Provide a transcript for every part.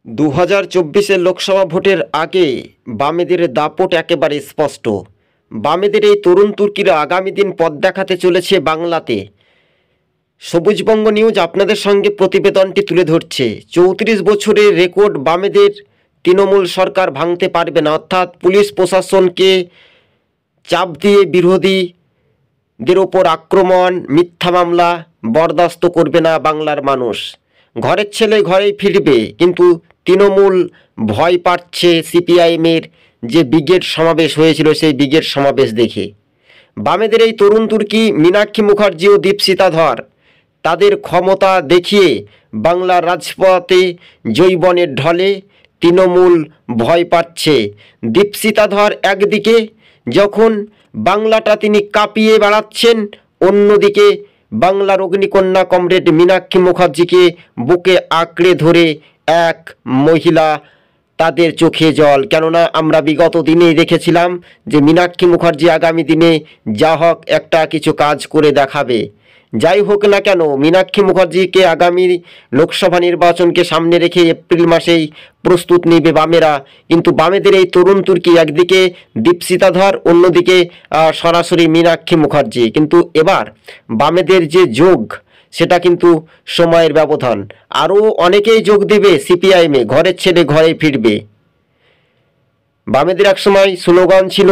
2024-এর লোকসভা ভোটের আগে বামেদের দাপট একেবারে স্পষ্ট। বামেদের এই তরুণ তুর্কিরা আগামী দিন পথ দেখাতে চলেছে বাংলাতে। সবুজবঙ্গ নিউজ আপনাদের সঙ্গে প্রতিবেদনটি তুলে ধরছে। 34 বছরের রেকর্ড বামেদের তৃণমূল সরকার ভাঙতে পারবে না, অর্থাৎ পুলিশ প্রশাসনকে চাপ দিয়ে বিরোধীদের ওপর আক্রমণ, মিথ্যা মামলা বরদাস্ত করবে না বাংলার মানুষ। ঘরের ছেলে ঘরেই ফিরবে, কিন্তু তৃণমূল ভয় পাচ্ছে সিপিআইএমের যে ব্রিগেড সমাবেশ হয়েছিল সেই ব্রিগেড সমাবেশ দেখে। বামেদের এই তরুণ তুর্কি মীনাক্ষী মুখার্জি ও দীপশিতা ধর তাদের ক্ষমতা দেখিয়ে বাংলার রাজপথে জৈবনের ঢলে তৃণমূল ভয় পাচ্ছে। দীপশিতা ধর একদিকে যখন বাংলাটা তিনি কাঁপিয়ে বেড়াচ্ছেন, অন্যদিকে বাংলার অগ্নিকন্যা কমরেড মীনাক্ষী মুখার্জিকে বুকে আঁকড়ে ধরে এক মহিলা, তাদের চোখে জল। কেননা আমরা বিগত দিনেই দেখেছিলাম যে মীনাক্ষী মুখার্জি আগামী দিনে যা হোক একটা কিছু কাজ করে দেখাবে। যাই হোক না কেন, মীনাক্ষী মুখার্জিকে আগামী লোকসভা নির্বাচনকে সামনে রেখে এপ্রিল মাসেই প্রস্তুত নেবে বামেরা। কিন্তু বামেদের এই তরুণ তুর্কি একদিকে দীপশিতা ধর, অন্যদিকে সরাসরি মীনাক্ষী মুখার্জি। কিন্তু এবার বামেদের যে যোগ সেটা কিন্তু সময়ের ব্যবধান। আরও অনেকেই যোগ দেবে সিপিআইএমে, ঘরের ছেলে ঘরে ফিরবে। বামেদের একসময় স্লোগান ছিল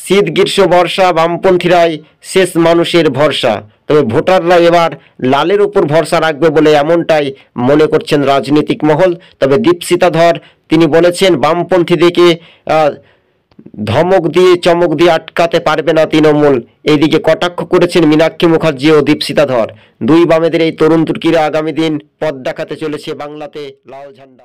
শীত গ্রীষ্ম বর্ষা বামপন্থীরাই শেষ মানুষের ভরসা। তবে ভোটাররা এবার লালের উপর ভরসা রাখবে বলে এমনটাই মনে করছেন রাজনৈতিক মহল। তবে দীপশিতা ধর তিনি বলেছেন বামপন্থীদেরকে ধমক দিয়ে চমক দিয়ে আটকাতে পারবে না তৃণমূল। এইদিকে কটাক্ষ করেছেন মীনাক্ষী মুখার্জি ও দীপশিতা ধর। দুই বামেদের এই তরুণ তুর্কিরা আগামী দিন পথ দেখাতে চলেছে বাংলাতে লাল ঝান্ডা।